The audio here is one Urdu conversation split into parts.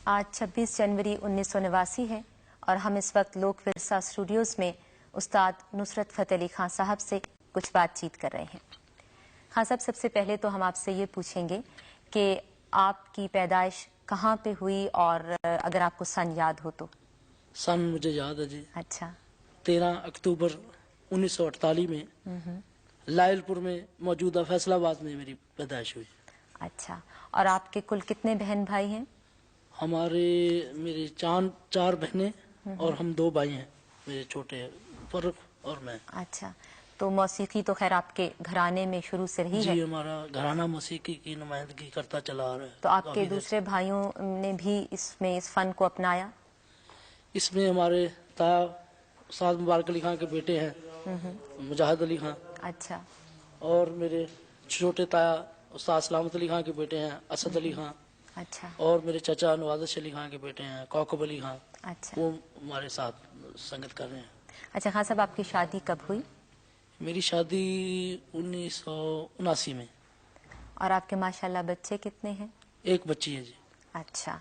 آج 26 جنوری 1989 ہے اور ہم اس وقت لوک ورثہ اسٹوڈیوز میں استاد نصرت فتح علی خان صاحب سے کچھ بات چیت کر رہے ہیں۔ خان صاحب، سب سے پہلے تو ہم آپ سے یہ پوچھیں گے کہ آپ کی پیدائش کہاں پہ ہوئی اور اگر آپ کو سن یاد ہو تو؟ سن مجھے یاد ہے جی۔ اچھا۔ 13 اکتوبر 1948 میں لائل پور میں موجودہ فیصل آباد میں میری پیدائش ہوئی۔ اچھا، اور آپ کے کل کتنے بہن بھائی ہیں؟ میری چار بہنیں اور ہم 2 بھائی ہیں، میرے چھوٹے فرق اور میں۔ اچھا، تو موسیقی تو خیر آپ کے گھرانے میں شروع سے رہی ہے؟ جی، ہمارا گھرانہ موسیقی کی نمائندگی کرتا چلا آ رہا ہے۔ تو آپ کے دوسرے بھائیوں نے بھی اس فن کو اپنایا؟ اس میں ہمارے تایا استاد مبارک علی خان کے بیٹے ہیں مجاہد علی خان۔ اچھا۔ اور میرے چھوٹے تایا استاد سلامت علی خان کے بیٹے ہیں اسد علی خان۔ اچھا۔ اور میرے چچا نوازش علی خان کے بیٹے ہیں کوکب علی خان۔ اچھا، وہ ہمارے ساتھ سنگت کر رہے ہیں۔ اچھا خان صاحب، آپ کی شادی کب ہوئی؟ میری شادی 1979 میں۔ اور آپ کے ماشاءاللہ بچے کتنے ہیں؟ 1 بچی ہے جی۔ اچھا،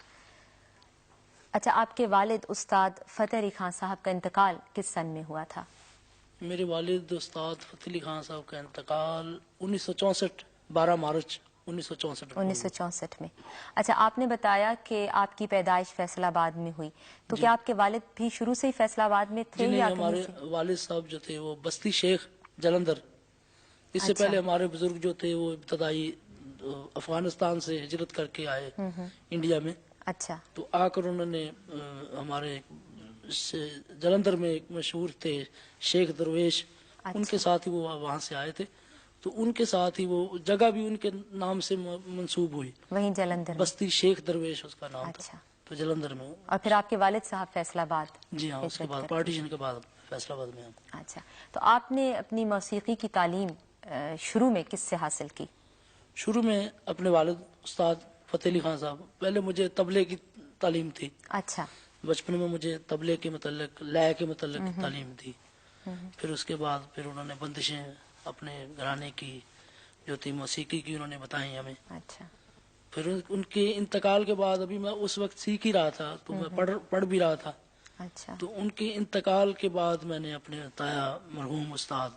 آپ کے والد استاد فتح علی خان صاحب کا انتقال کس سن میں ہوا تھا؟ میرے والد استاد فتح علی خان صاحب کا انتقال 1964 12 مارچ 1964 میں۔ اچھا، آپ نے بتایا کہ آپ کی پیدائش فیصل آباد میں ہوئی، تو کیا آپ کے والد بھی شروع سے ہی فیصل آباد میں تھے؟ جی نہیں، یا ہمارے والد صاحب جو تھے وہ بستی شیخ جلندھر، اس سے پہلے ہمارے بزرگ جو تھے وہ ابتدائی افغانستان سے ہجرت کر کے آئے انڈیا میں۔ اچھا، تو آ کر انہوں نے ہمارے جلندھر میں ایک مشہور تھے شیخ درویش، ان کے ساتھ ہی وہ وہاں سے آئے تھے، تو ان کے ساتھ ہی وہ جگہ بھی ان کے نام سے منسوب ہوئی، وہیں جلندھر میں بستی شیخ درویش اس کا نام تھا۔ اچھا، تو جلندھر میں۔ اور پھر آپ کے والد صاحب فیصل آباد؟ جی ہاں، اس کے بعد پارٹیشن کے بعد فیصل آباد میں ہم۔ اچھا، تو آپ نے اپنی موسیقی کی تعلیم شروع میں کس سے حاصل کی؟ شروع میں اپنے والد استاد فتح علی خان صاحب، پہلے مجھے طبلے کی تعلیم تھی۔ اچھا، بچپن میں مجھے طبلے کے متعلق لے کے متعلق تعلیم تھی۔ پھر اس کے بعد پھر انہوں نے بندشیں اپنے گھرانے کی جو تھی موسیقی کی انہوں نے بتائی ہمیں۔ اچھا، پھر ان کے انتقال کے بعد ابھی میں اس وقت سیکھ ہی رہا تھا، تو میں پڑھ بھی رہا تھا۔ اچھا، تو ان کے انتقال کے بعد میں نے اپنے تایا مرحوم استاد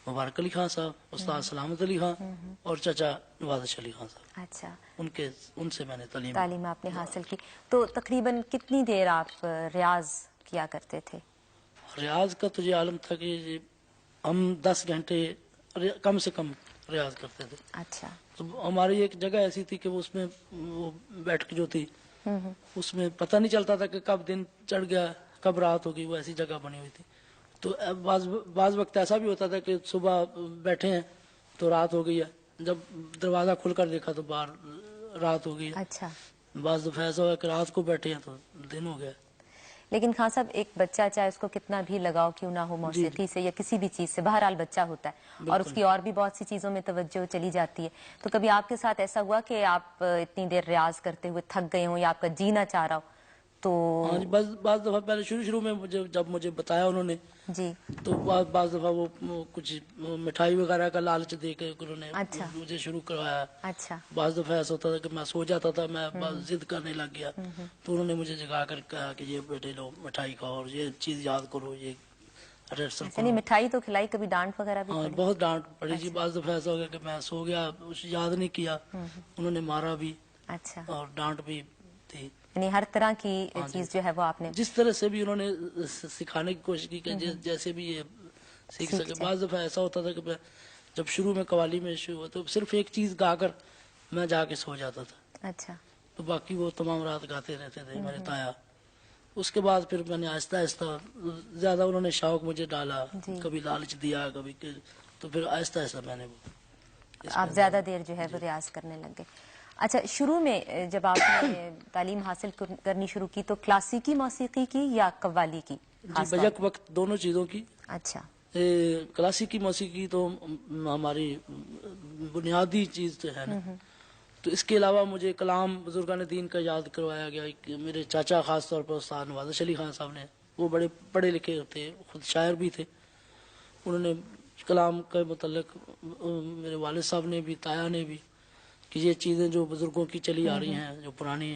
مبارک علی خان صاحب، استاد سلامت علی خان اور چچا نوازش علی خان صاحب، اچھا، ان سے میں نے تعلیم آپ نے حاصل کی۔ تو تقریباً کتنی دیر آپ ریاض کیا کرتے تھے؟ ریاض کا تو یہ عالم تھا کہ ہم 10 گھنٹے کم سے کم ریاض کرتے تھے۔ اچھا، تو ہماری ایک جگہ ایسی تھی کہ اس میں وہ بیٹھ جو تھی اس میں پتہ نہیں چلتا تھا کہ کب دن چڑھ گیا کب رات ہوگی، وہ ایسی جگہ بنی ہوئی تھی۔ تو بعض وقت ایسا بھی ہوتا تھا کہ صبح بیٹھے ہیں تو رات ہو گئی ہے، جب دروازہ کھل کر دیکھا تو باہر رات ہو گئی ہے۔ اچھا، بعض دفعہ ایسا ہوا کہ رات کو بیٹھے ہیں تو دن ہو گیا۔ لیکن خان صاحب، ایک بچہ چاہے اس کو کتنا بھی لگاؤ کیوں نہ ہو موسیقی سے یا کسی بھی چیز سے، بہرحال بچہ ہوتا ہے اور اس کی اور بھی بہت سی چیزوں میں توجہ چلی جاتی ہے۔ تو کبھی آپ کے ساتھ ایسا ہوا کہ آپ اتنی دیر ریاض کرتے ہوئے تھک گئے ہوں یا آپ کا جی نہ چاہ رہا ہو؟ تو ہاں جی، بعض دفعہ پہلے شروع میں جب مجھے بتایا انہوں نے جی، تو بعض دفعہ وہ کچھ مٹھائی وغیرہ کا لالچ دے کے انہوں نے مجھے شروع کروایا۔ اچھا، بعض دفعہ ایسا ہوتا تھا کہ میں سو جاتا تھا، میں ضد کرنے لگ گیا تو انہوں نے مجھے جگا کر کہا کہ یہ بیٹے لو مٹھائی کھاؤ اور یہ چیز یاد کرو، یہ ریہرسل کرو۔ مٹھائی تو کھلائی، کبھی ڈانٹ وغیرہ بھی؟ ہاں، بہت ڈانٹ پڑی جی۔ بعض دفعہ ایسا ہو گیا کہ میں سو گیا، یاد نہیں کیا، انہوں نے مارا بھی اور ڈانٹ بھی تھی۔ یعنی ہر طرح کی چیز جو ہے وہ آپ نے جس طرح سے بھی انہوں نے سکھانے کی کوشش کی کہ جیسے بھی یہ سیکھ سکے۔ بعض دفعہ ایسا ہوتا تھا کہ میں جب شروع میں قوالی میں شروع ہوا تو صرف ایک چیز گا کر میں جا کے سو جاتا تھا۔ اچھا، تو باقی وہ تمام رات گاتے رہتے تھے میرے تایا۔ اس کے بعد پھر میں نے آہستہ آہستہ زیادہ انہوں نے شوق مجھے ڈالا، کبھی لالچ دیا کبھی، تو پھر آہستہ آہستہ میں نے آپ زیادہ دیر جو ہے وہ ریاض کرنے لگ گئے۔ اچھا، شروع میں جب آپ نے تعلیم حاصل کرنی شروع کی تو کلاسیکی موسیقی کی یا قوالی کی؟ جی، بیک وقت دونوں چیزوں کی۔ اچھا، کلاسیکی موسیقی تو ہماری بنیادی چیز تو ہے نا، تو اس کے علاوہ مجھے کلام بزرگان دین کا یاد کروایا گیا کہ میرے چاچا خاص طور پر استاد نوازش علی خان صاحب نے، وہ بڑے پڑھے لکھے تھے، خود شاعر بھی تھے، انہوں نے کلام کے متعلق میرے والد صاحب نے بھی تایا نے بھی کہ یہ چیزیں جو بزرگوں کی چلی آ رہی ہیں جو پرانی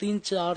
3-4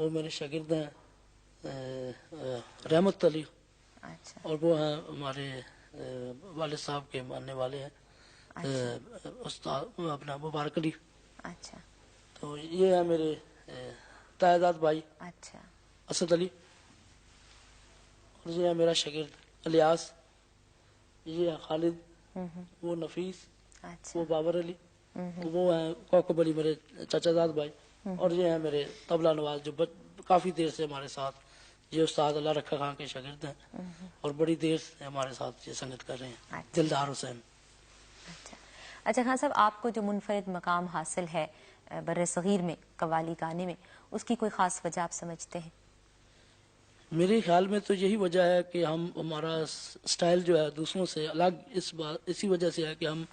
وہ میرے شاگرد ہیں رحمت علی، اچھا اور وہ ہیں ہمارے والد صاحب کے ماننے والے ہیں استاد اپنا مبارک علی. اچھا تو یہ ہے میرے تائیداد بھائی اچھا اسد علی، اور یہ ہے میرا شاگرد الیاس، یہ ہے خالد، وہ نفیس، اچھا وہ بابر علی، وہ ہیں کوکب علی میرے چچا زاد بھائی، اور یہ ہیں میرے طبلہ نواز جو کافی دیر سے ہمارے ساتھ، یہ استاد اللہ رکھا خان کے شاگرد ہیں اور بڑی دیر سے ہمارے ساتھ یہ سنگت کر رہے ہیں. اچھا. دلدار حسین. اچھا اچھا خان صاحب، آپ کو جو منفرد مقام حاصل ہے بر صغیر میں قوالی گانے میں، اس کی کوئی خاص وجہ آپ سمجھتے ہیں؟ میرے خیال میں تو یہی وجہ ہے کہ ہمارا سٹائل جو ہے دوسروں سے الگ اسی وجہ سے ہے کہ ہم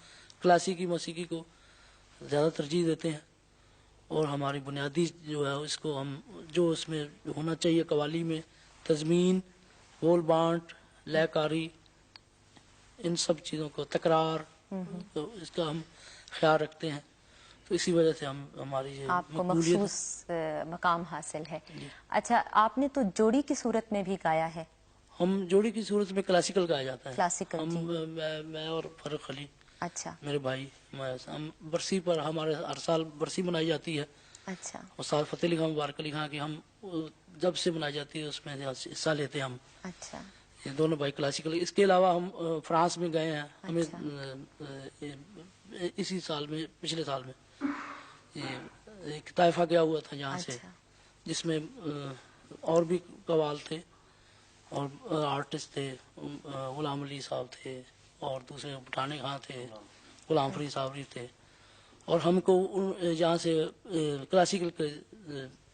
کلاسیکی موسیقی کو زیادہ ترجیح دیتے ہیں، اور ہماری بنیادی جو ہے اس کو ہم جو اس میں ہونا چاہیے قوالی میں تضمین، بول بانٹ، لے کاری، ان سب چیزوں کو تکرار، تو اس کا ہم خیال رکھتے ہیں، تو اسی وجہ سے ہماری یہ آپ کو مقبولیت مخصوص مقام حاصل ہے. جی. اچھا، آپ نے تو جوڑی کی صورت میں بھی گایا ہے. ہم جوڑی کی صورت میں کلاسیکل گایا جاتا ہے. کلاسیکل ہم جی. میں اور فرق علی اچھا میرے بھائی، ہم برسی پر ہمارے ہر سال برسی منائی جاتی ہے، اچھا استاد فتح علی خان مبارک علی خان کی ہم جب سے منائی جاتی ہے اس میں حصہ لیتے ہیں ہم. اچھا یہ دونوں بھائی کلاسیکل. اس کے علاوہ ہم فرانس میں گئے ہیں. ہمیں اچھا. اسی سال میں، پچھلے سال میں یہ ایک طائفہ گیا ہوا تھا یہاں سے، اچھا جس میں اور بھی قوال تھے اور آرٹسٹ تھے. غلام علی صاحب تھے اور دوسرے بٹانے خان تھے، غلام فرید صابری تھے، اور ہم کو یہاں سے کلاسیکل کے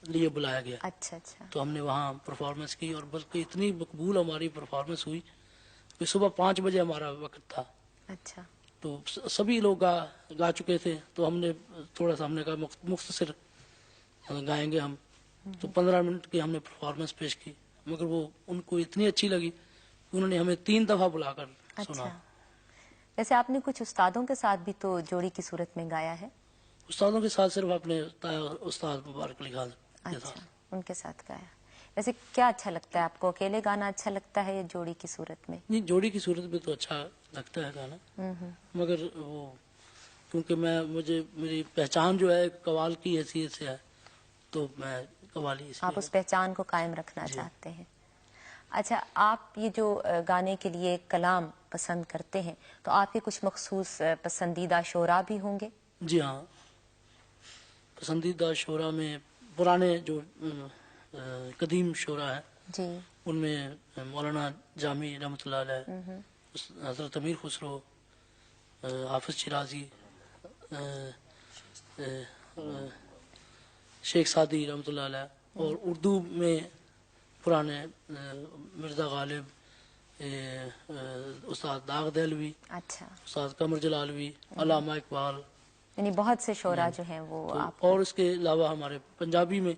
لیے بلایا گیا. اچھا اچھا تو ہم نے وہاں پرفارمنس کی، اور بلکہ اتنی مقبول ہماری پرفارمنس ہوئی کہ صبح 5 بجے ہمارا وقت تھا. اچھا تو سبھی لوگ گا چکے تھے، تو ہم نے تھوڑا سا ہم نے کہا مختصر گائیں گے ہم. تو 15 منٹ کی ہم نے پرفارمنس پیش کی، مگر وہ ان کو اتنی اچھی لگی کہ انہوں نے ہمیں 3 دفعہ بلا کر سنا. اچھا. ویسے آپ نے کچھ استادوں کے ساتھ بھی تو جوڑی کی صورت میں گایا ہے. استادوں کے ساتھ صرف اپنے استاد مبارک علی خان کے اچھا، ساتھ. ان کے ساتھ گایا. ویسے کیا اچھا لگتا ہے آپ کو، اکیلے گانا اچھا لگتا ہے یا جوڑی کی صورت میں؟ نہیں، جوڑی کی صورت میں تو اچھا لگتا ہے گانا، مگر وہ کیونکہ میری پہچان جو ہے قوال کی حیثیت سے ہے، تو میں قوالی اس آپ لیے اس پہچان کو قائم رکھنا جی. چاہتے ہیں. اچھا، آپ یہ جو گانے کے لیے کلام پسند کرتے ہیں تو آپ کے کچھ مخصوص پسندیدہ شعراء بھی ہوں گے؟ جی ہاں، پسندیدہ شعراء میں پرانے جو قدیم شعراء ہیں جی. ان میں مولانا جامی رحمۃ اللہ علیہ، حضرت امیر خسرو، حافظ شیرازی، شیخ سعدی رحمۃ اللہ علیہ، اور اردو میں پرانے مرزا غالب، استاد داغ دہلوی، اچھا، استاد قمر جلالوی، علامہ اقبال. یعنی بہت سے شعراء جو ہیں وہ تو آپ کو. اور اس کے علاوہ ہمارے پنجابی میں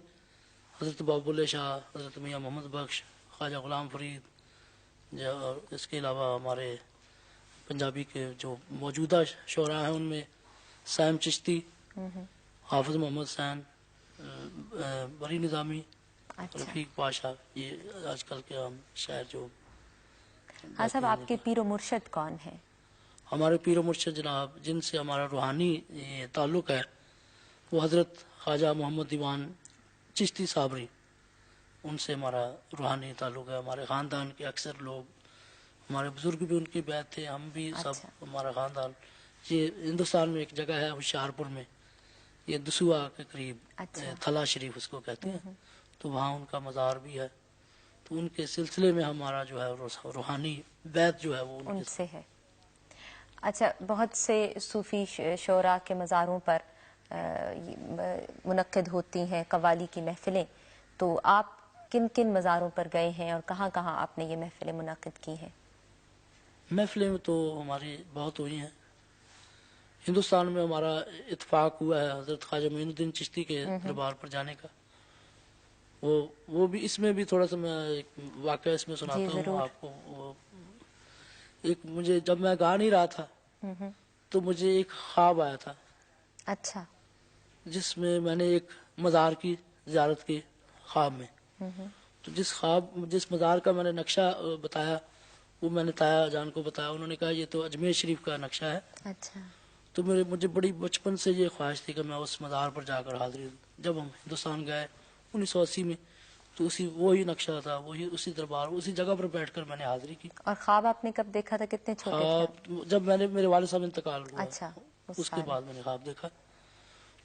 حضرت باب اللہ شاہ، حضرت میاں محمد بخش، خواجہ غلام فرید، اور اس کے علاوہ ہمارے پنجابی کے جو موجودہ شعراء ہیں ان میں سائم چشتی، حافظ محمد حسین، بری نظامی، اچھا. رفیق پاشا، یہ آج کل کے ہم شاعر جو ہاں صاحب، گاتے آپ کے ہیں. پیر و مرشد کون ہیں؟ ہمارے پیر و مرشد جناب جن سے ہمارا روحانی تعلق ہے وہ حضرت خواجہ محمد دیوان چشتی صابری، ان سے ہمارا روحانی تعلق ہے. ہمارے خاندان کے اکثر لوگ، ہمارے بزرگ بھی ان کی بیعت تھے، ہم بھی سب، اچھا. ہمارا خاندان. یہ ہندوستان میں ایک جگہ ہے ہوشیارپور میں، یہ دسوہا کے قریب، اچھا. تھلا شریف اس کو کہتے ہیں، تو وہاں ان کا مزار بھی ہے. تو ان کے سلسلے میں ہمارا جو ہے روحانی بیعت جو ہے وہ ان سے ہے. اچھا، بہت سے صوفی شعراء کے مزاروں پر منعقد ہوتی ہیں قوالی کی محفلیں، تو آپ کن کن مزاروں پر گئے ہیں اور کہاں کہاں آپ نے یہ محفلیں منعقد کی ہیں؟ محفلیں تو ہماری بہت ہوئی ہیں. ہندوستان میں ہمارا اتفاق ہوا ہے حضرت خواجہ معین الدین چشتی کے دربار پر جانے کا. وہ بھی اس میں بھی تھوڑا سا میں ایک واقعہ اس میں جی سناتا ہوں ضرور. آپ کو. ایک مجھے جب میں گا نہیں رہا تھا تو مجھے ایک خواب آیا تھا اچھا. جس میں نے ایک مزار کی زیارت کی خواب میں. تو جس مزار کا میں نے نقشہ بتایا وہ میں نے تایا جان کو بتایا. انہوں نے کہا یہ تو اجمیر شریف کا نقشہ ہے. اچھا. تو مجھے بڑی بچپن سے یہ خواہش تھی کہ میں اس مزار پر جا کر حاضری دوں. جب ہم ہندوستان گئے 1980 میں تو وہی نقشہ تھا, اسی دربار اسی جگہ پر بیٹھ کر میں نے حاضری کی. اور خواب آپ نے کب دیکھا تھا, کتنے چھوٹے تھے آپ؟ خواب جب میرے والد صاحب انتقال ہوا, اچھا, اس کے بعد میں نے خواب دیکھا.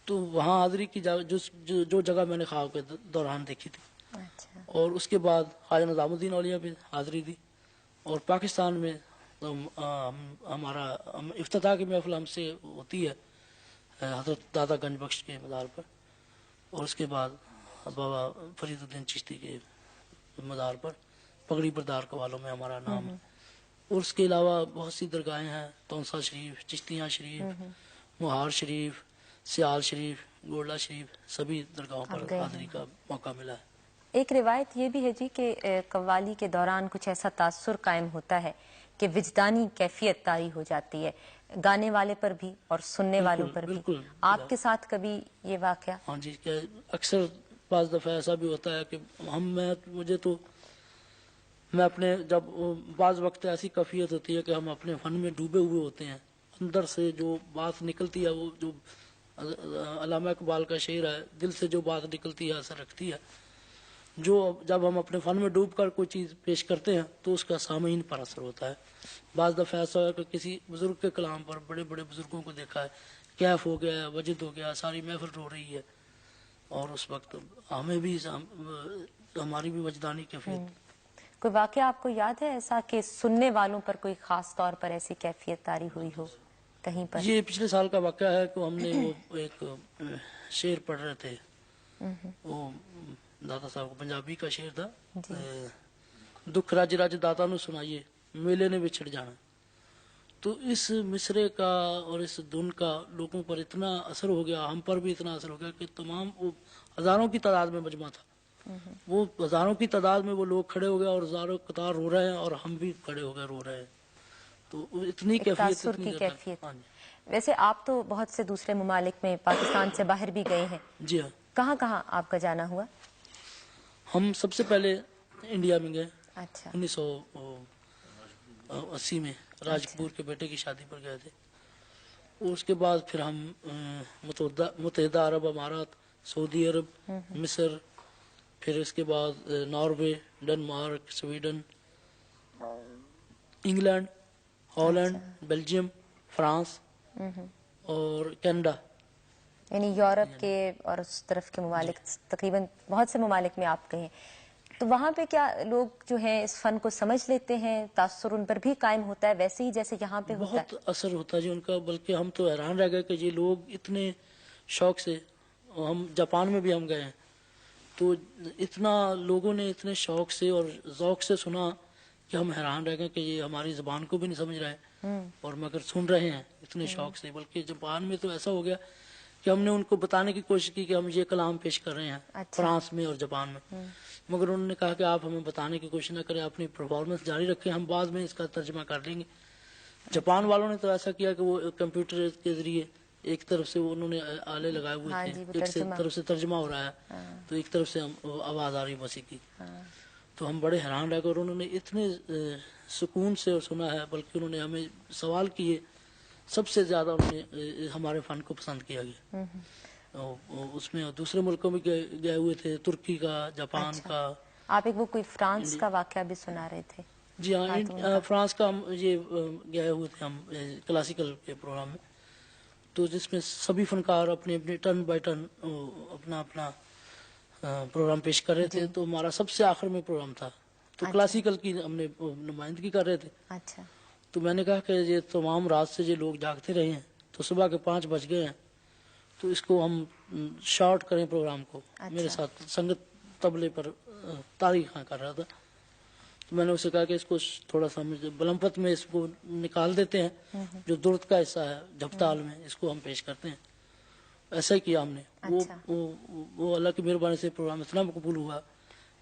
تو وہاں حاضری کی جو جگہ میں نے خواب کے دوران دیکھی تھی. اچھا. اور اس کے بعد خواجہ نظام الدین اولیاء بھی حاضری دی. اور پاکستان میں ہمارا افتتاح کی محفل ہم سے ہوتی ہے حضرت دادا گنج بخش کے مزار پر, اور اس کے بعد بابا فرید الدین چشتی کے مزار پر پگڑی بردار قوالوں میں ہمارا نام ہے. اور اس کے علاوہ بہت سی درگاہیں ہیں, تونسا شریف, چشتیاں شریف, مہار شریف, سیال شریف, گولڈا شریف, سبھی درگاہوں پر حاضری کا موقع ملا ہے. ایک روایت یہ بھی ہے جی کہ قوالی کے دوران کچھ ایسا تاثر قائم ہوتا ہے کہ وجدانی کیفیت طاری ہو جاتی ہے, گانے والے پر بھی اور سننے والوں پر بھی. آپ کے ساتھ کبھی یہ واقعہ؟ ہاں جی, اکثر بعض دفعہ ایسا بھی ہوتا ہے کہ میں اپنے جب بعض وقت ایسی کیفیت ہوتی ہے کہ ہم اپنے فن میں ڈوبے ہوئے ہوتے ہیں, اندر سے جو بات نکلتی ہے وہ جو علامہ اقبال کا شعر ہے, دل سے جو بات نکلتی ہے اثر رکھتی ہے. جو جب ہم اپنے فن میں ڈوب کر کوئی چیز پیش کرتے ہیں تو اس کا سامعین پر اثر ہوتا ہے. بعض دفعہ ایسا ہے کہ کسی بزرگ کے کلام پر, بڑے بڑے بزرگوں کو دیکھا ہے, کیف ہو گیا, وجد ہو گیا, ساری محفل رو رہی ہے, اور اس وقت ہمیں بھی ہماری بھی وجدانی کیفیت. کوئی واقعہ آپ کو یاد ہے ایسا کہ سننے والوں پر کوئی خاص طور پر ایسی کیفیت طاری ہوئی ہو کہیں پر؟ یہ پچھلے سال کا واقعہ ہے کہ ہم نے وہ ایک شعر پڑھ رہے تھے, وہ دادا صاحب کو پنجابی کا شعر تھا, دکھ رج رج داتا نو سنائیے میلے نے بچھڑ جانا. تو اس مصرے کا اور اس دھن کا لوگوں پر اتنا اثر ہو گیا, ہم پر بھی اتنا اثر ہو گیا کہ تمام وہ ہزاروں کی تعداد میں مجمع تھا, وہ ہزاروں کی تعداد میں وہ لوگ کھڑے ہو گئے اور ہزاروں قطار رو رہے ہیں, اور ہم بھی کھڑے ہو گئے رو رہے ہیں. تو اتنی کیفیت, تاثر کی کیفیت. ویسے آپ تو بہت سے دوسرے ممالک میں پاکستان سے باہر بھی گئے ہیں. جی ہاں. کہاں کہاں آپ کا جانا ہوا؟ ہم سب سے پہلے انڈیا میں گئے. اچھا. 1980 میں راج کپور کے بیٹے کی شادی پر گئے تھے. اور اس کے بعد پھر ہم متحدہ عرب امارات, سعودی عرب, مصر, پھر اس کے بعد Norway, Denmark, Sweden, England, Holland, Belgium, France اور کینیڈا. یعنی یورپ کے اور اس طرف کے ممالک, تقریباً بہت سے ممالک میں آپ گئے ہیں. تو وہاں پہ کیا لوگ جو ہیں اس فن کو سمجھ لیتے ہیں, تاثر ان پر بھی قائم ہوتا ہے ویسے ہی جیسے یہاں پہ ہوتا ہے؟ بہت اثر ہوتا ہے جی ان کا, بلکہ ہم تو حیران رہ گئے کہ یہ لوگ اتنے شوق سے, ہم جاپان میں بھی ہم گئے ہیں تو اتنا لوگوں نے اتنے شوق سے اور ذوق سے سنا کہ ہم حیران رہ گئے کہ یہ ہماری زبان کو بھی نہیں سمجھ رہے اور مگر سن رہے ہیں اتنے شوق سے. بلکہ جاپان میں تو ایسا ہو گیا کہ ہم نے ان کو بتانے کی کوشش کی کہ ہم یہ کلام پیش کر رہے ہیں فرانس میں اور جاپان میں, مگر انہوں نے کہا کہ آپ ہمیں بتانے کی کوشش نہ کریں, اپنی پرفارمنس جاری رکھیں, ہم بعد میں اس کا ترجمہ کر لیں گے. جاپان والوں نے تو ایسا کیا کہ وہ کمپیوٹر کے ذریعے ایک طرف سے انہوں نے آلے لگائے ہوئے تھے, ایک طرف سے ترجمہ ہو رہا ہے تو ایک طرف سے آواز آ رہی موسیقی کی. تو ہم بڑے حیران رہ گئے اور انہوں نے اتنے سکون سے سنا ہے, بلکہ انہوں نے ہمیں سوال کیے, سب سے زیادہ انہوں نے ہمارے فن کو پسند کیا گیا. اس میں دوسرے ملکوں میں گئے ہوئے تھے, ترکی کا, جاپان کا. آپ ایک وہ کوئی فرانس کا واقعہ بھی سنا رہے تھے؟ جی ہاں, فرانس کا ہم یہ گئے ہوئے تھے ہم کلاسیکل کے پروگرام میں, تو جس میں سبھی فنکار اپنے اپنے ٹرن بائی ٹرن اپنا اپنا پروگرام پیش کر رہے تھے. تو ہمارا سب سے آخر میں پروگرام تھا, تو کلاسیکل کی ہم نے نمائندگی کر رہے تھے. اچھا. تو میں نے کہا کہ یہ تمام رات سے یہ لوگ جاگتے رہے ہیں تو صبح کے 5 بج گئے ہیں, تو اس کو ہم شارٹ کریں پروگرام کو. میرے ساتھ سنگت طبلے پر تاریخ کر رہا تھا, تو میں نے اسے کہا کہ اس کو تھوڑا سا بلمپت میں اس کو نکال دیتے ہیں, جو درد کا حصہ ہے جھپتال میں اس کو ہم پیش کرتے ہیں. ایسا ہی کیا ہم نے. وہ اللہ کی مہربانی سے پروگرام اتنا مقبول ہوا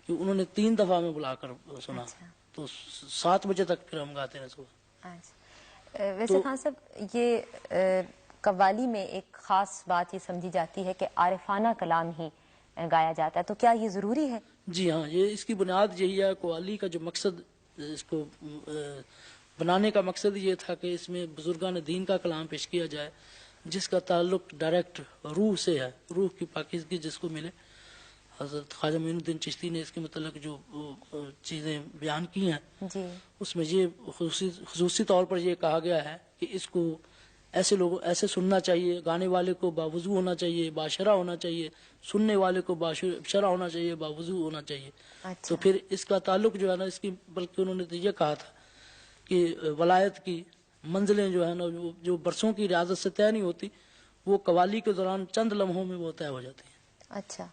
کہ انہوں نے 3 دفعہ میں بلا کر سنا, تو 7 بجے تک پھر ہم گاتے رہے صبح. ویسے خان صاحب یہ قوالی میں ایک خاص بات یہ سمجھی جاتی ہے کہ عارفانہ کلام ہی گایا جاتا ہے، تو کیا یہ ضروری ہے؟ جی ہاں، یہ اس کی بنیاد یہی ہے. قوالی کا جو مقصد، اس کو بنانے کا مقصد یہ تھا کہ اس میں بزرگان دین کا کلام پیش کیا جائے، جس کا تعلق ڈائریکٹ روح سے ہے، روح کی پاکیزگی جس کو ملے. حضرت خواجہ معین الدین چشتی نے اس کے متعلق جو چیزیں بیان کی ہیں، جی اس میں یہ خصوصی طور پر یہ کہا گیا ہے کہ اس کو ایسے سننا چاہیے، گانے والے کو باوضو ہونا چاہیے، باشرہ ہونا چاہیے، سننے والے کو باشرہ ہونا چاہیے، باوضو ہونا چاہیے. اچھا. تو پھر اس کا تعلق جو ہے نا، اس کی بلکہ انہوں نے تو یہ کہا تھا کہ ولایت کی منزلیں جو ہے نا، جو برسوں کی ریاضت سے طے نہیں ہوتی، وہ قوالی کے دوران چند لمحوں میں وہ طے ہو جاتی ہیں. اچھا،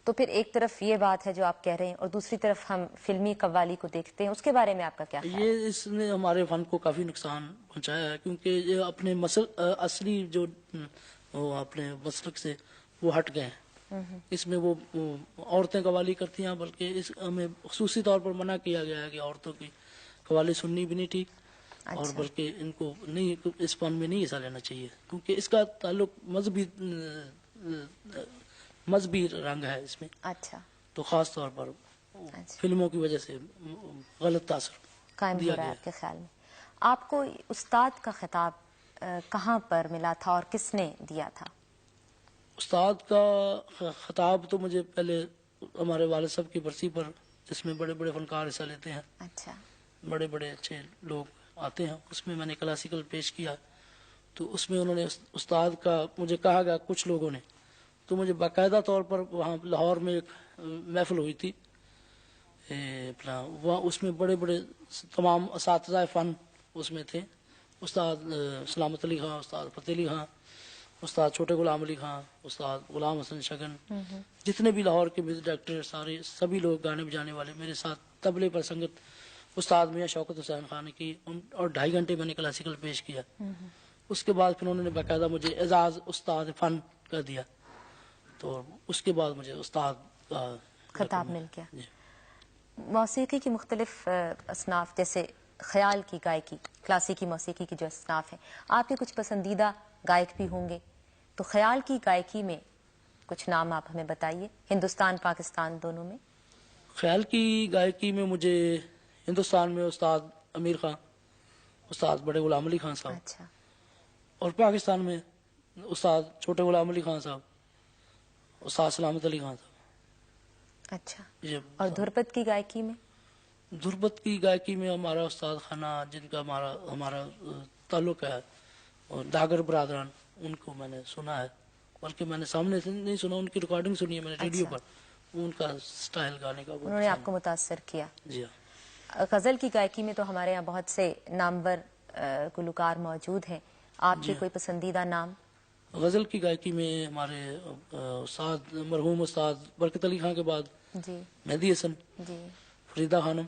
تو پھر ایک طرف یہ بات ہے جو آپ کہہ رہے ہیں، اور دوسری طرف ہم فلمی قوالی کو دیکھتے ہیں، اس کے بارے میں آپ کا کیا خیال ہے؟ یہ اس نے ہمارے فن کو کافی نقصان پہنچایا ہے، کیونکہ یہ اپنے اصلی جو اپنے مسلک سے وہ ہٹ گئے ہیں. اس میں وہ عورتیں قوالی کرتی ہیں، بلکہ ہمیں خصوصی طور پر منع کیا گیا ہے کہ عورتوں کی قوالی سننی بھی نہیں ٹھیک، اور بلکہ ان کو نہیں، اس فن میں نہیں حصہ لینا چاہیے، کیونکہ اس کا تعلق مذہبی رنگ ہے اس میں. اچھا. تو خاص طور پر فلموں کی وجہ سے غلط تاثر قائم ہو رہا ہے آپ کے خیال میں. آپ کو استاد کا خطاب کہاں پر ملا تھا اور کس نے دیا تھا؟ استاد کا خطاب تو مجھے پہلے ہمارے والد صاحب کی برسی پر، جس میں بڑے بڑے فنکار حصہ لیتے ہیں، اچھا. بڑے بڑے اچھے لوگ آتے ہیں، اس میں نے کلاسیکل پیش کیا. تو اس میں انہوں نے استاد کا مجھے کہا گیا کچھ لوگوں نے، تو مجھے باقاعدہ طور پر وہاں لاہور میں ایک محفل ہوئی تھی وہاں، اس میں بڑے بڑے تمام اساتذہ فن اس میں تھے. استاد سلامت علی خان، استاد فتح علی خان، استاد چھوٹے غلام علی خان، استاد غلام حسن شگن، جتنے بھی لاہور کے میوزک ڈائریکٹر سبھی لوگ گانے بجانے والے میرے ساتھ. طبلے پر سنگت استاد میاں شوکت حسین خان کی، اور 2.5 گھنٹے میں نے کلاسیکل پیش کیا. اس کے بعد پھر انہوں نے باقاعدہ مجھے اعزاز استاد فن کر دیا، تو اس کے بعد مجھے استاد کا خطاب مل گیا. موسیقی کی مختلف اصناف، جیسے خیال کی گائیکی، کلاسیکی موسیقی کی جو اصناف ہیں، آپ کے کچھ پسندیدہ گائک بھی ہوں گے، تو خیال کی گائیکی میں کچھ نام آپ ہمیں بتائیے، ہندوستان پاکستان دونوں میں. خیال کی گائیکی میں مجھے ہندوستان میں استاد امیر خان، استاد بڑے غلام علی خان صاحب، اچھا. اور پاکستان میں استاد چھوٹے غلام علی خان صاحب، استاد سلامت علی خان صاحب. اچھا. اور دھرپد کی گائیکی میں؟ دھرپد کی گائیکی میں ہمارا استاد خانہ، جن کا ہمارا تعلق ہے، اور داگر برادران، ان کو میں نے سنا ہے، بلکہ میں نے سامنے سے نہیں سنا، ان کی ریکارڈنگ سنی ہے میں نے ریڈیو پر. ان کا سٹائل گانے کا انہوں نے آپ کو متاثر کیا. جی ہاں. غزل کی گائیکی میں تو ہمارے یہاں بہت سے نامور گلوکار موجود ہیں، آپ کے کوئی پسندیدہ نام؟ غزل کی گائیکی میں ہمارے استاد مرحوم استاد برکت علی خان کے بعد جی مہدی حسن، جی، فریدہ خانم،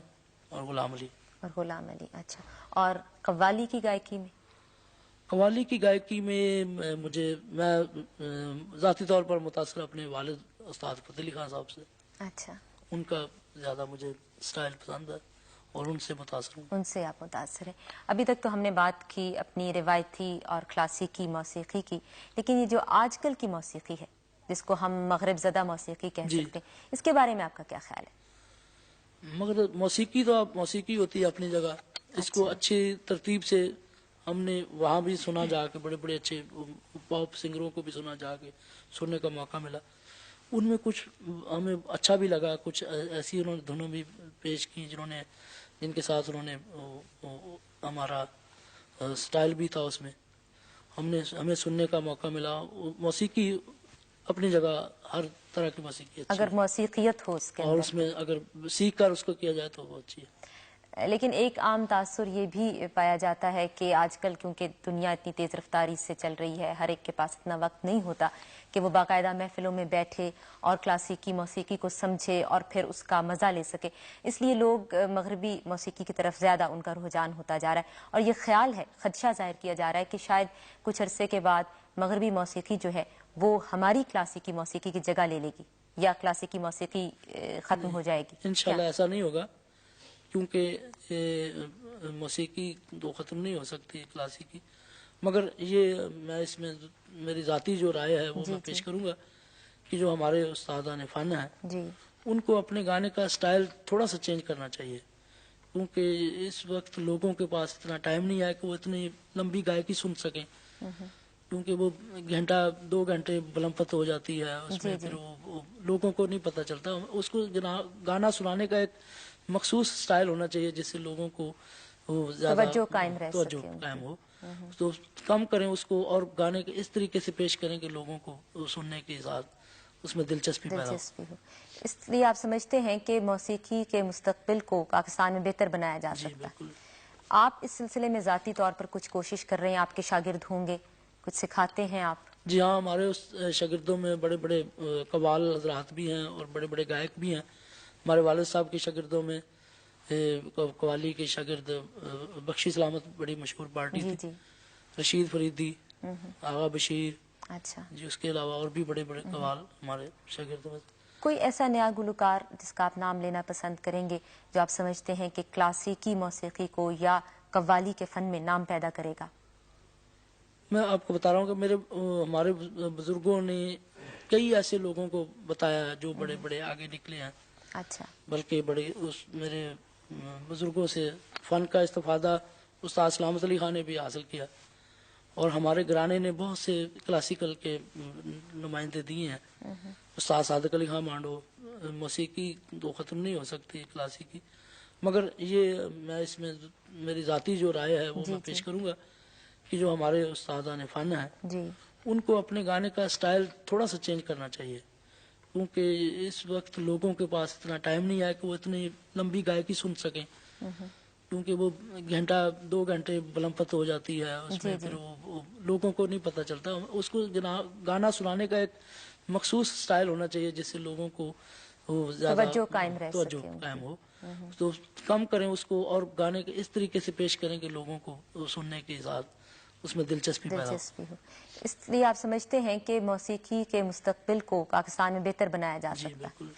اور غلام علی. اور غلام علی. اچھا. اور قوالی کی گائیکی میں؟ قوالی کی گائیکی میں میں ذاتی طور پر متاثر اپنے والد استاد فتح علی خان صاحب سے. اچھا. ان کا زیادہ مجھے سٹائل پسند ہے، اور ان سے متاثر ہوں. ان سے آپ متاثر ہیں. ابھی تک تو ہم نے بات کی اپنی روایتی اور کلاسیکی موسیقی کی، لیکن یہ جو آج کل کی موسیقی ہے، جس کو ہم مغرب زدہ موسیقی کہہ سکتے ہیں، اس کے بارے میں آپ کا کیا خیال ہے؟ مگر موسیقی تو موسیقی ہوتی ہے اپنی جگہ. اس کو اچھی ترتیب سے ہم نے وہاں بھی سنا، جا کے بڑے بڑے اچھے پاپ سنگروں کو بھی سنا، جا کے سننے کا موقع ملا. ان میں کچھ ہمیں اچھا بھی لگا، کچھ ایسی انہوں نے دھنوں بھی پیش کی جن کے ساتھ انہوں نے ہمارا سٹائل بھی تھا، اس میں ہمیں سننے کا موقع ملا. موسیقی اپنی جگہ، ہر طرح کی موسیقی اچھی اگر موسیقیت ہو اس کے اور اس میں اگر سیکھ کر اس کو کیا جائے تو وہ اچھی ہے. لیکن ایک عام تاثر یہ بھی پایا جاتا ہے کہ آج کل کیونکہ دنیا اتنی تیز رفتاری سے چل رہی ہے، ہر ایک کے پاس اتنا وقت نہیں ہوتا کہ وہ باقاعدہ محفلوں میں بیٹھے اور کلاسیکی موسیقی کو سمجھے اور پھر اس کا مزہ لے سکے. اس لیے لوگ مغربی موسیقی کی طرف زیادہ ان کا رجحان ہوتا جا رہا ہے، اور یہ خیال ہے، خدشہ ظاہر کیا جا رہا ہے کہ شاید کچھ عرصے کے بعد مغربی موسیقی جو ہے وہ ہماری کلاسیکی موسیقی کی جگہ لے لے گی، یا کلاسیکی موسیقی ختم ہو جائے گی. انشاءاللہ ایسا نہیں ہوگا، کیونکہ موسیقی تو ختم نہیں ہو سکتی کلاسیکی. مگر یہ میں اس میں میری ذاتی جو رائے ہے وہ میں پیش کروں گا کہ جو ہمارے استادان فن ہیں جی ان کو اپنے گانے کا سٹائل تھوڑا سا چینج کرنا چاہیے، کیونکہ اس وقت لوگوں کے پاس اتنا ٹائم نہیں ہے کہ وہ اتنی لمبی گائکی سن سکیں، کیونکہ وہ گھنٹہ 2 گھنٹے بلمپت ہو جاتی ہے اس میں، پھر وہ لوگوں کو نہیں پتہ چلتا. اس کو گانا سنانے کا ایک مخصوص سٹائل ہونا چاہیے جس سے لوگوں کو وہ زیادہ توجہ قائم رہ توجہ سکے ان قائم کی. ہو. تو کم کریں اس کو اور گانے کے اس طریقے سے پیش کریں کہ لوگوں کو سننے کے ساتھ اس میں دلچسپی پیدا ہو. دلچسپی ہو. اس لیے آپ سمجھتے ہیں کہ موسیقی کے مستقبل کو پاکستان میں بہتر بنایا جا جی سکتا ہے. بالکل. آپ اس سلسلے میں ذاتی طور پر کچھ کوشش کر رہے ہیں، آپ کے شاگرد ہوں گے، کچھ سکھاتے ہیں آپ؟ جی ہاں، ہمارے اس شاگردوں میں بڑے بڑے قوال حضرات بھی ہیں اور بڑے بڑے گائک بھی ہیں. ہمارے والد صاحب کے شاگردوں میں قوالی کے شاگرد بخشی سلامت بڑی مشہور پارٹی جی تھی، جی. رشید فریدی، آغا بشیر، اچھا. جی اس کے علاوہ اور بھی بڑے بڑے قوال ہمارے شاگردوں میں. کوئی ایسا نیا گلوکار جس کا آپ نام لینا پسند کریں گے جو آپ سمجھتے ہیں کہ کلاسیکی موسیقی کو یا قوالی کے فن میں نام پیدا کرے گا؟ میں آپ کو بتا رہا ہوں کہ ہمارے بزرگوں نے کئی ایسے لوگوں کو بتایا جو بڑے بڑے آگے نکلے ہیں، اچھا. بلکہ میرے بزرگوں سے فن کا استفادہ استاد سلامت علی خان نے بھی حاصل کیا، اور ہمارے گھرانے نے بہت سے کلاسیکل کے نمائندے دیے ہیں. استاد صادق علی خان مانڈو. موسیقی تو ختم نہیں ہو سکتی کلاسیکی، مگر یہ میں اس میں میری ذاتی جو رائے ہے وہ میں پیش کروں گا کہ جو ہمارے استادان فن ہیں جی. ان کو اپنے گانے کا سٹائل تھوڑا سا چینج کرنا چاہیے، کیونکہ اس وقت لوگوں کے پاس اتنا ٹائم نہیں ہے کہ وہ اتنی لمبی گائکی سن سکیں، کیونکہ وہ گھنٹہ 2 گھنٹے بلمپت ہو جاتی ہے اس میں، پھر وہ لوگوں کو نہیں پتہ چلتا. اس کو گانا سنانے کا ایک مخصوص سٹائل ہونا چاہیے جس سے لوگوں کو وہ زیادہ توجہ قائم رہ توجہ سکے ان قائم کی. ہو. تو کم کریں اس کو اور گانے کے اس طریقے سے پیش کریں کہ لوگوں کو سننے کے ساتھ اس میں دلچسپی پیدا ہو. دلچسپی ہو. اس لیے آپ سمجھتے ہیں کہ موسیقی کے مستقبل کو پاکستان میں بہتر بنایا جا جی سکتا ہے. بالکل.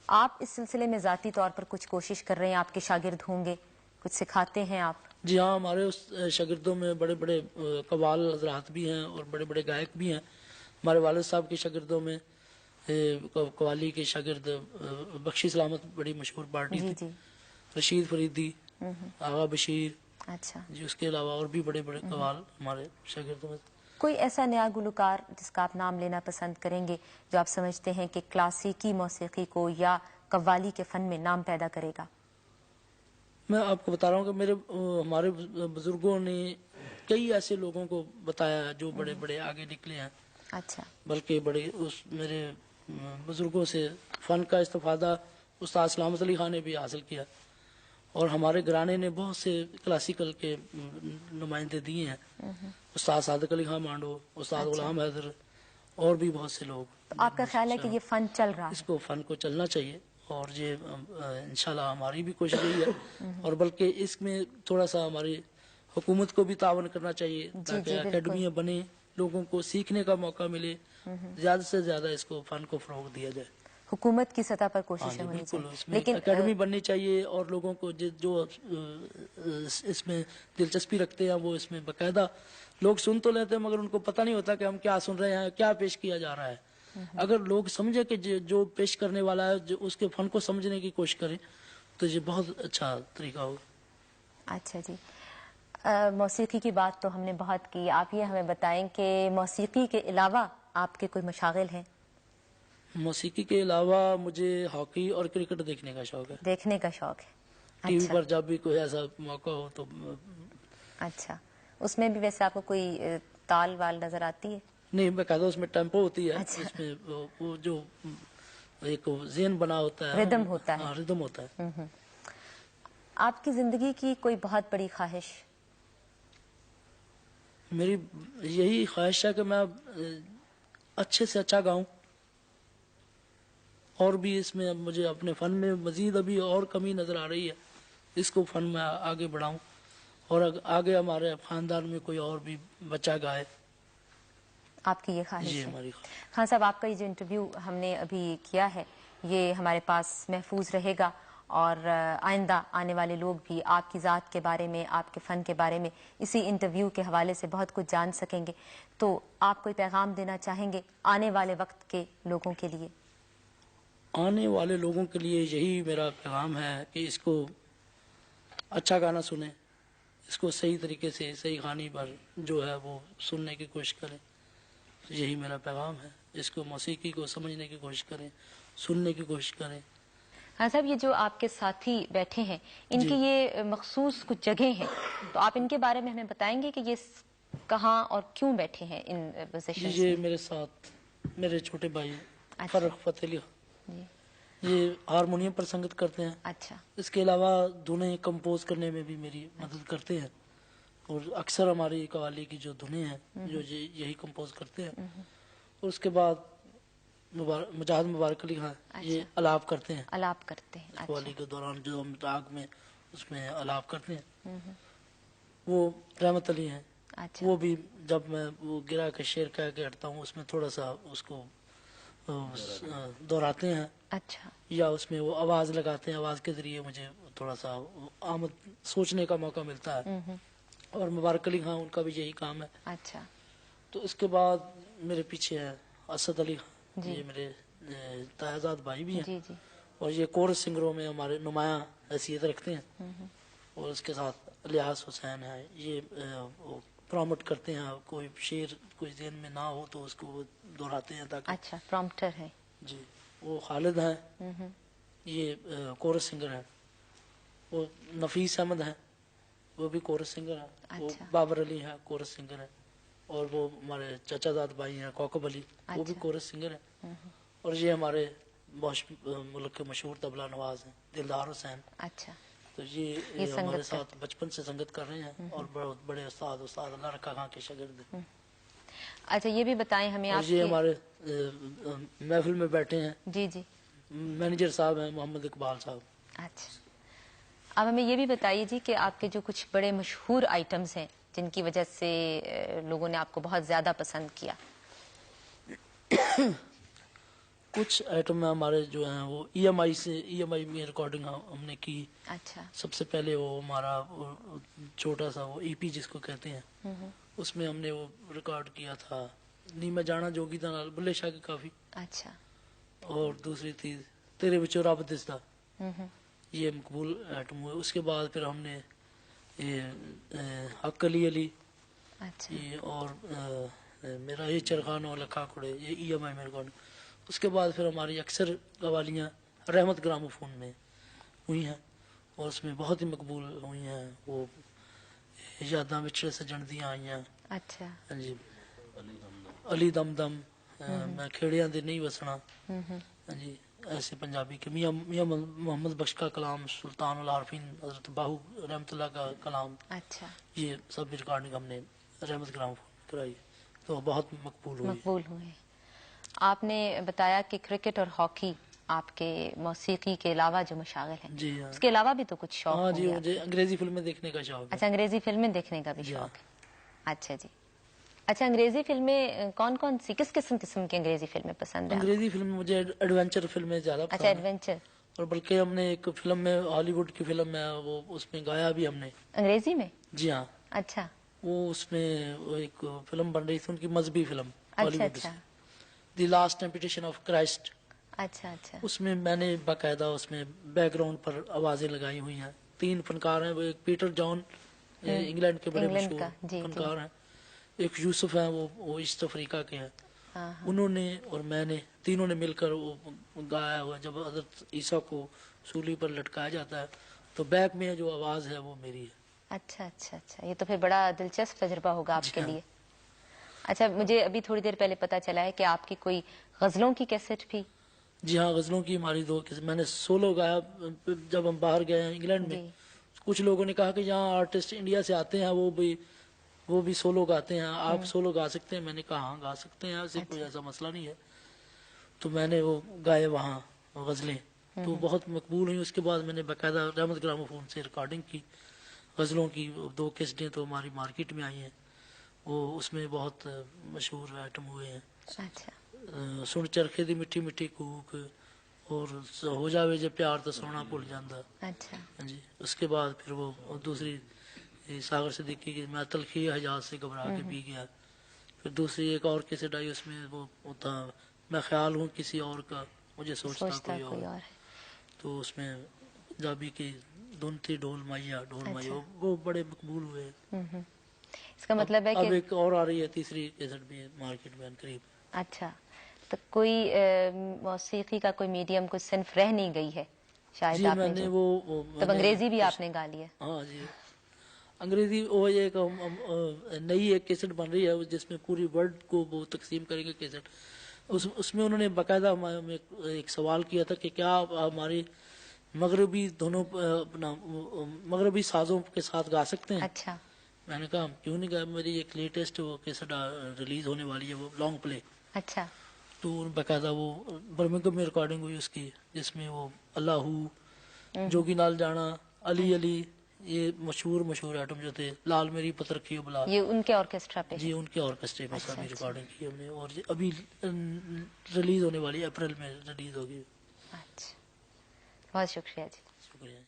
آپ اس سلسلے میں ذاتی طور پر کچھ کوشش کر رہے ہیں، آپ کے شاگرد ہوں گے، کچھ سکھاتے ہیں آپ؟ جی ہاں، ہمارے اس شاگردوں میں بڑے بڑے قوال حضرات بھی ہیں اور بڑے بڑے گائک بھی ہیں. ہمارے والد صاحب کے شاگردوں میں قوالی کے شاگرد بخشی سلامت بڑی مشہور پارٹی جی تھی، جی. رشید فریدی، آغا بشیر، اچھا. جی اس کے علاوہ اور بھی بڑے بڑے قوال ہمارے شاگردوں میں. کوئی ایسا نیا گلوکار جس کا آپ نام لینا پسند کریں گے جو آپ سمجھتے ہیں کہ کلاسیکی موسیقی کو یا قوالی کے فن میں نام پیدا کرے گا؟ میں آپ کو بتا رہا ہوں کہ ہمارے بزرگوں نے کئی ایسے لوگوں کو بتایا جو بڑے بڑے آگے نکلے ہیں، اچھا. بلکہ میرے بزرگوں سے فن کا استفادہ استاد سلامت علی خان نے بھی حاصل کیا، اور ہمارے گھرانے نے بہت سے کلاسیکل کے نمائندے دیے ہیں. استاد صادق علی خان مانڈو، استاد غلام حیدر اور بھی بہت سے لوگ. تو آپ کا خیال ہے کہ یہ فن چل رہا اس ہے؟ کو فن کو چلنا چاہیے، اور یہ انشاءاللہ ہماری بھی کوشش یہی ہے، اور بلکہ اس میں تھوڑا سا ہماری حکومت کو بھی تعاون کرنا چاہیے تاکہ اکیڈمیاں بنے، لوگوں کو سیکھنے کا موقع ملے، زیادہ سے زیادہ اس کو فن کو فروغ دیا جائے. حکومت کی سطح پر ہاں کوششیں جی ہونی بالکل، چاہیے. اس میں لیکن اکیڈمی بننی چاہیے اور لوگوں کو جو اس میں دلچسپی رکھتے ہیں وہ اس میں باقاعدہ لوگ سن تو لیتے ہیں، مگر ان کو پتہ نہیں ہوتا کہ ہم کیا سن رہے ہیں، کیا پیش کیا جا رہا ہے. اگر لوگ سمجھے کہ جو پیش کرنے والا ہے جو اس کے فن کو سمجھنے کی کوشش کریں تو یہ بہت اچھا طریقہ ہوگا. اچھا جی. موسیقی کی بات تو ہم نے بہت کی، آپ یہ ہمیں بتائیں کہ موسیقی کے علاوہ آپ کے کوئی مشاغل ہیں؟ موسیقی کے علاوہ مجھے ہاکی اور کرکٹ دیکھنے کا شوق ہے. دیکھنے کا شوق ہے. ٹی وی اچھا. پر جب بھی کوئی ایسا موقع ہو تو. اچھا. اس میں بھی ویسے آپ کو کوئی تال وال نظر آتی ہے؟ نہیں، باقاعدہ اس میں ٹیمپو ہوتی ہے، اچھا. اس میں وہ جو ایک ذہن بنا ہوتا ہے، ردم ہوتا ہے. ردم ہوتا ہے. آپ کی زندگی کی کوئی بہت بڑی خواہش؟ میری یہی خواہش ہے کہ میں اچھے سے اچھا گاؤں، اور بھی اس میں مجھے اپنے فن میں مزید ابھی اور کمی نظر آ رہی ہے، اس کو فن میں آگے بڑھاؤں اور آگے ہمارے خاندان میں کوئی اور بھی بچہ گائے. آپ کی یہ خواہش جی ہے؟ ہماری خان صاحب، آپ کا یہ جو انٹرویو ہم نے ابھی کیا ہے یہ ہمارے پاس محفوظ رہے گا، اور آئندہ آنے والے لوگ بھی آپ کی ذات کے بارے میں، آپ کے فن کے بارے میں اسی انٹرویو کے حوالے سے بہت کچھ جان سکیں گے. تو آپ کوئی پیغام دینا چاہیں گے آنے والے وقت کے لوگوں کے لیے؟ آنے والے لوگوں کے لیے یہی میرا پیغام ہے کہ اس کو اچھا گانا سنیں، اس کو صحیح طریقے سے صحیح گانے پر جو ہے وہ سننے کی کوشش کریں. یہی میرا پیغام ہے. اس کو موسیقی کو سمجھنے کی کوشش کریں، سننے کی کوشش کریں. ہاں صاحب، یہ جو آپ کے ساتھی بیٹھے ہیں ان کی یہ مخصوص کچھ جگہیں ہیں، تو آپ ان کے بارے میں ہمیں بتائیں گے کہ یہ کہاں اور کیوں بیٹھے ہیں ان پوزیشنز یہ میں؟ میرے ساتھ میرے چھوٹے بھائی اچھا فرق فتح علی جی. یہ ہارمونیم پر سنگت کرتے ہیں. اچھا اس کے علاوہ دھنیں کمپوز کرنے میں بھی میری مدد کرتے ہیں، اور اکثر ہماری قوالی کی جو دھنیں ہیں جو یہی کمپوز کرتے ہیں. اور اس کے بعد مجاہد مبارک علی خان یہ الاپ کرتے ہیں. الاپ کرتے ہیں. قوالی کے دوران جو ہم راگ میں اس میں الاپ کرتے ہیں وہ رحمت علی ہیں. اچھا وہ بھی جب میں وہ گرا کے شعر کہہ کے ہٹتا ہوں اس میں تھوڑا سا اس کو دہراتے ہیں، اچھا یا اس میں وہ آواز لگاتے ہیں. آواز کے ذریعے مجھے تھوڑا سا آمد سوچنے کا موقع ملتا ہے. اور مبارک علی خان ان کا بھی یہی کام ہے. اچھا تو اس کے بعد میرے پیچھے ہے اسد علی خان، جی یہ میرے تاہزاد بھائی بھی ہیں، جی جی اور یہ کورس سنگروں میں ہمارے نمایاں حیثیت رکھتے ہیں. اور اس کے ساتھ الیاس حسین ہے، یہ پروموٹ کرتے ہیں. کوئی شعر کوئی ذہن میں نہ ہو تو اس کو وہ دہراتے ہیں تاکہ. اچھا پرومپٹر ہے. جی. وہ خالد ہیں، یہ کورس سنگر ہیں. وہ نفیس احمد ہیں، وہ بھی کورس سنگر ہیں. وہ اچھا بابر علی ہیں، کورس سنگر ہیں. اور وہ ہمارے چچا زاد بھائی ہیں کوکب علی، وہ بھی اچھا کورس سنگر ہیں. اور یہ ہمارے ملک کے مشہور طبلہ نواز ہیں دلدار حسین. اچھا تو یہ ہمارے سنگت ساتھ بچپن سے سنگت کر رہے ہیں، اور بہت بڑے استاد اللہ رکھا خان کے شاگرد ہیں. اچھا یہ بھی بتائیں ہمیں اور آپ یہ کے. ہمارے محفل میں بیٹھے ہیں جی جی مینیجر صاحب ہیں محمد اقبال صاحب. اچھا اب ہمیں یہ بھی بتائیے جی کہ آپ کے جو کچھ بڑے مشہور آئٹمز ہیں جن کی وجہ سے لوگوں نے آپ کو بہت زیادہ پسند کیا. کچھ آئٹم ہمارے جو ہیں وہ ای ایم آئی میں ریکارڈنگ ہم نے کی. اچھا سب سے پہلے وہ ہمارا چھوٹا سا وہ ای پی جس کو کہتے ہیں اس میں ہم نے وہ ریکارڈ کیا تھا نی میں جانا جوگی دا نال بلے شاہ کی کافی. اچھا اور دوسری تھی تیرے بچوں رب دسدا، یہ مقبول آئٹم ہوئے. اس کے بعد پھر ہم نے یہ حق علی علی اچھا یہ اور میرا یہ چرخان و لکھا کھڑے یہ ای ایم آئی میں ریکارڈنگ. اس کے بعد پھر ہماری اکثر قوالیاں رحمت گرامو فون میں ہوئی ہیں اور اس میں بہت ہی مقبول ہوئی ہیں. وہ یاداں وچھڑے سجن دیاں آئی ہیں. اچھا جی علی دم دم میں کھیڑیاں دے نہیں وسنا. جی ایسے پنجابی کے میاں محمد بخش کا کلام، سلطان العارفین حضرت باہو رحمۃ اللہ کا کلام، اچھا یہ سب ریکارڈنگ ہم نے رحمت گرام کرائی تو بہت مقبول ہوئی. مقبول ہوئے. آپ نے بتایا کہ کرکٹ اور ہاکی آپ کے موسیقی کے علاوہ جو مشاغل ہیں، جی ہاں. اس کے علاوہ بھی تو کچھ شوق ہاں ہوں جی گے آپ مجھے کے. انگریزی فلمیں دیکھنے کا شوق ہے. اچھا انگریزی فلمیں دیکھنے کا بھی جی ہاں. شوق ہے. اچھا جی. اچھا انگریزی فلمیں کون کون سی کس قسم کی انگریزی فلمیں پسند ہیں؟ انگریزی فلم مجھے ایڈونچر فلمیں زیادہ اچھا پسند ہیں. ایڈونچر. اور بلکہ ہم نے ایک فلم میں ہالی ووڈ کی فلم میں وہ اس میں گایا بھی ہم نے. انگریزی میں؟ جی ہاں. اچھا وہ اس میں ایک فلم بن رہی تھی ان کی مذہبی فلم ہالی اچھا ووڈ اچھا سے، the last temptation of Christ. اچھا اچھا اس میں میں نے باقاعدہ اس میں بیک گراؤنڈ پر آوازیں لگائی ہوئی ہیں. 3 فنکار ہیں. وہ ایک پیٹر جان انگلینڈ کے بڑے انگلینڈ مشہور کا. جی جی. فنکار ہیں. ایک یوسف ہیں وہ ایسٹ افریقہ کے ہیں. ہاں ہاں. انہوں نے اور میں نے تینوں نے مل کر وہ گایا ہوا. جب حضرت عیسیٰ کو سولی پر لٹکایا جاتا ہے تو بیک میں جو آواز ہے وہ میری ہے. اچھا اچھا اچھا. یہ تو پھر بڑا دلچسپ تجربہ ہوگا آپ جی کے ہاں. لیے. اچھا مجھے ابھی تھوڑی دیر پہلے پتا چلا ہے کہ آپ کی کوئی غزلوں کی کیسٹ بھی. جی ہاں غزلوں کی ہماری 2 میں نے سولو گایا جب ہم باہر گئے ہیں انگلینڈ میں. جی کچھ لوگوں نے کہا کہ یہاں آرٹسٹ انڈیا سے آتے ہیں وہ بھی سولو گاتے ہیں، آپ سولو گا سکتے ہیں. میں نے کہا ہاں گا سکتے ہیں، ایسے کوئی ایسا مسئلہ نہیں ہے. تو میں نے وہ گائے وہاں غزلیں تو بہت مقبول ہوئی. اس کے بعد میں نے باقاعدہ رحمت گرامو فون سے ریکارڈنگ کی غزلوں کی. 2 کیسٹیں تو ہماری مارکیٹ میں آئی ہیں. وہ اس میں بہت مشہور آئٹم ہوئے ہیں. اچھا سن چرخے دی مٹھی مٹھی کوک، اور ہو جاوے جے پیار تو سونا بھول جاندہ. اچھا جی اس کے بعد پھر وہ دوسری ساگر صدیقی کی میں تلخی حجاز سے گھبرا کے پی گیا. پھر دوسری ایک اور کیسٹ آئی, اس میں وہ ہوتا میں خیال ہوں کسی اور کا, مجھے سوچتا کوئی اور. ہے. تو اس میں پنجابی کی دھن تھی ڈھول مائیا ڈھول مائیا, اچھا. وہ بڑے مقبول ہوئے. اس کا مطلب ہے اب کہ ایک اور آ رہی ہے تیسری کیسٹ بھی مارکیٹ میں قریب. اچھا, تو کوئی موسیقی کا کوئی میڈیم کوئی صنف رہ نہیں گئی ہے شاید جی آپ میں نے نے جو, وہ تب انگریزی بھی آپ نے گا لی ہے. ہاں جی انگریزی وہ ایک نئی ایک کیسٹ بن رہی ہے جس میں پوری ورلڈ کو وہ تقسیم کریں گے کیسٹ. اس میں انہوں نے باقاعدہ ایک سوال کیا تھا کہ کیا آپ ہماری مغربی دونوں اپنا مغربی سازوں کے ساتھ گا سکتے ہیں. اچھا میں نے کہا کیوں نہیں گا, میری ایک لیٹسٹ وہ کیسٹ ریلیز ہونے والی ہے وہ لانگ پلے. اچھا تو باقاعدہ وہ برمنگھم میں ریکارڈنگ ہوئی اس کی, جس میں وہ اللہ جوگی نال جانا, علی علی, یہ مشہور آئٹم جو تھے, لال میری پتر کی بلا, یہ ان کے آرکیسٹرا پہ ہے. جی ان کے آرکسٹرے میں اچھا سبھی اچھا ریکارڈنگ کی ہم نے, اور ابھی ریلیز ہونے والی ہے, اپریل میں ریلیز ہوگی. اچھا, بہت شکریہ جی. شکریہ.